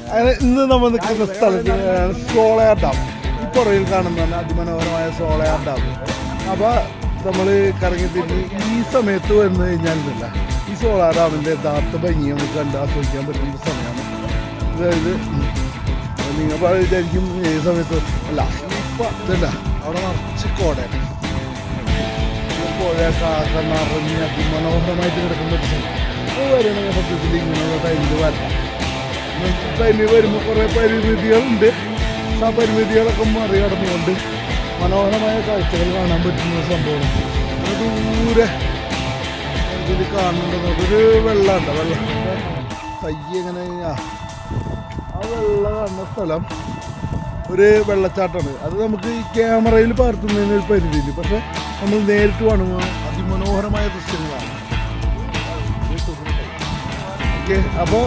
അങ്ങനെ ഇന്ന് നമ്മൾ നിൽക്കുന്ന സ്ഥലത്ത് സോളയാർ ഡാം. ഈ പുറയിൽ കാണുന്നതാണ് അതിമനോഹരമായ സോളയാർ ഡാം. അപ്പോൾ നമ്മൾ കറങ്ങി തിരിഞ്ഞ് ഈ സമയത്ത് വന്നു കഴിഞ്ഞാലില്ല ഈ സോളാർ ഡാമിൻ്റെ യഥാർത്ഥ ഭംഗി നമുക്ക് കണ്ട് ആസ്വദിക്കാൻ പറ്റുന്ന സമയമാണ്. അതായത് നിങ്ങൾ വിചാരിക്കും ഏത് സമയത്ത് അല്ല ഇപ്പം ഇതല്ല അവിടെ നിറച്ച് കോടയാണ്. പുഴ നിറഞ്ഞ് അതിമനോഹരമായിട്ട് കിടക്കുന്ന ഒരു സ്ഥലം. അത് വരണം സത്യത്തിൽ ഇങ്ങനെയുള്ള ടൈമിൽ വരണം. ടൈമിൽ വരുമ്പോൾ കുറേ പരിമിതികളുണ്ട്. ആ പരിമിതികളൊക്കെ മറികടന്നുകൊണ്ട് മനോഹരമായ കാഴ്ചകൾ കാണാൻ പറ്റുന്ന സംഭവമാണ്. അത് ദൂരെ ഇതിൽ കാണുന്നുണ്ടെന്ന് ഒരു വെള്ളമുണ്ട്. വെള്ളം പയ്യെ ഇങ്ങനെ ആ വെള്ളം കാണുന്ന സ്ഥലം ഒരു വെള്ളച്ചാട്ടമാണ്. അത് നമുക്ക് ഈ ക്യാമറയിൽ പകർത്തുന്നതിന് ഒരു പരിധിയില്ല. പക്ഷെ നമ്മൾ നേരിട്ട് കാണുമ്പോൾ അതിമനോഹരമായ ദൃശ്യങ്ങളാണ്. ഓക്കെ, അപ്പോൾ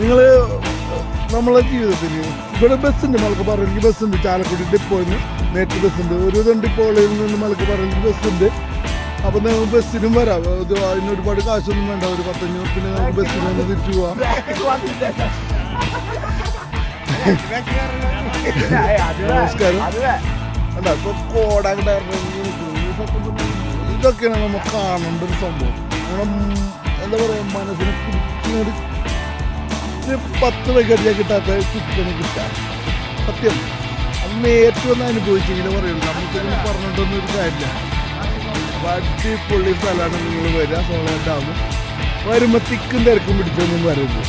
നിങ്ങൾ നമ്മളെ ജീവിതത്തിൽ ഇവിടെ ബസ്സുണ്ട്. മലക്കപ്പാറയിലേക്ക് ബസ്സുണ്ട്. ചാലക്കുടി ഡിപ്പോയിൽ നിന്ന് നേരിട്ട് ബസ്സുണ്ട്. ഒരു ഡിപ്പോകളിൽ നിന്ന് മലക്കപ്പാറയിലേക്ക് ബസ്സുണ്ട്. അപ്പം നിങ്ങൾക്ക് ബസ്സിനും വരാം. അതിന് ഒരുപാട് കാശൊന്നും വേണ്ട. ഒരു 15 പിന്നെ നമുക്ക് ബസ്സിന് ഒന്ന് തിരിച്ചു പോവാം. നമസ്കാരം. അല്ല ഇപ്പോൾ ഇതൊക്കെയാണ് നമുക്ക് കാണേണ്ട ഒരു സംഭവം. എന്താ പറയുക, മനസ്സിനെ കുറിച്ച് 10 വൈകടിയാൽ കിട്ടാത്ത ചുറ്റണം കിട്ടാൻ സത്യം. അത് നേരിട്ട് വന്ന് അനുഭവിച്ചെങ്കിലും പറയുള്ളൂ. നമുക്കിങ്ങനെ പറഞ്ഞിട്ടൊന്നും ഒരു കാര്യമില്ല. അപ്പോൾ അടിപൊളി സ്ഥലമാണ്. നിങ്ങൾ വരിക സോളയാർ ഡാം. വരുമ്പോൾ തിക്കും തിരക്കും പിടിച്ചൊന്നും വരരുത്.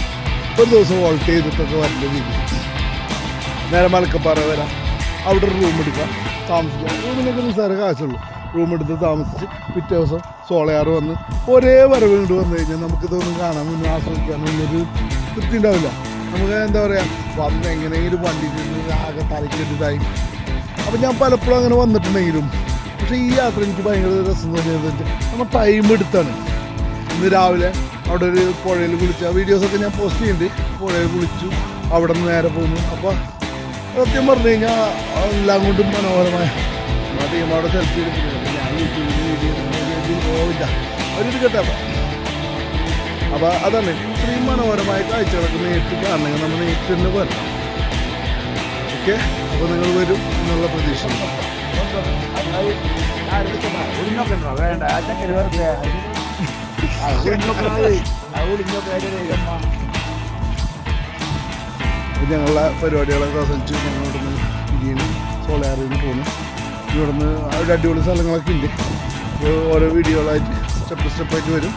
ഒരു ദിവസം വോൾട്ട് ചെയ്തിട്ടൊക്കെ വരേണ്ട രീതി. നേരെ മലക്കപ്പാറ വരാം. അവിടെ ഒരു റൂം എടുക്കാം, താമസിക്കാം. റൂമിനൊക്കെ നിസ്സാര കാശുള്ളൂ. റൂം എടുത്ത് താമസിച്ച് പിറ്റേ ദിവസം സോളയാർ വന്ന് ഒരേ വരവ് കൊണ്ട് വന്നു കഴിഞ്ഞാൽ നമുക്കിതൊന്നും കാണാൻ മുന്നേ ആസ്വദിക്കാനൊന്നൊരു തൃപ്തി ഉണ്ടാവില്ല. നമുക്ക് എന്താ പറയുക, വന്ന് എങ്ങനെയെങ്കിലും വണ്ടി ആകെ തലയ്ക്കൊരിതായി. അപ്പം ഞാൻ പലപ്പോഴും അങ്ങനെ വന്നിട്ടുണ്ടെങ്കിലും പക്ഷേ ഈ യാത്ര എനിക്ക് ഭയങ്കര രസം തോന്നിയത് നമ്മൾ ടൈം എടുത്താണ്. ഇന്ന് രാവിലെ അവിടെ ഒരു പുഴയിൽ കുളിച്ച വീഡിയോസൊക്കെ ഞാൻ പോസ്റ്റ് ചെയ്യുന്നുണ്ട്. പുഴയിൽ കുളിച്ചു, അവിടെ നിന്ന് നേരെ പോന്നു. അപ്പോൾ സത്യം പറഞ്ഞു കഴിഞ്ഞാൽ എല്ലാം കൊണ്ടും മനോഹരമായ ടീം അവിടെ സെൽഫി എടുക്കുന്നത്. ഞാൻ യൂട്യൂബിൽ വീഡിയോ പോവില്ല അവരിത് കേട്ടപ്പോൾ. അപ്പോൾ അതാണ് ഇത്രയും മനോഹരമായ കാഴ്ചകളൊക്കെ നേരിട്ട് കാണണമെങ്കിൽ നമ്മൾ നേരിട്ട് തന്നെ വരണം. ഓക്കെ, അപ്പോൾ നിങ്ങൾ വരും എന്നുള്ള പ്രതീക്ഷ. ഞങ്ങളുടെ പരിപാടികളൊക്കെ അവസാനിച്ച് ഞങ്ങളിവിടുന്ന് ഇരിക്കുന്നു. സോളയാറിന് പോകുന്നു. ഇവിടുന്ന് ഒരു അടിപൊളി സ്ഥലങ്ങളൊക്കെ ഉണ്ട്. ഓരോ വീഡിയോകളായിട്ട് സ്റ്റെപ്പായിട്ട് വരും.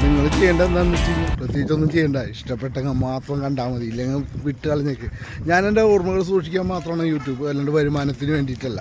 നിങ്ങൾ ചെയ്യേണ്ട എന്താണെന്ന് വെച്ച് കഴിഞ്ഞാൽ പ്രത്യേകിച്ചൊന്നും ചെയ്യേണ്ട. ഇഷ്ടപ്പെട്ടെങ്കിൽ മാത്രം കണ്ടാൽ മതി. ഇല്ലെങ്കിൽ വിട്ട് കളഞ്ഞേക്ക്. ഞാൻ എൻ്റെ ഓർമ്മകൾ സൂക്ഷിക്കാൻ മാത്രമാണ് യൂട്യൂബ്, അല്ലാണ്ട് വരുമാനത്തിന് വേണ്ടിയിട്ടല്ല.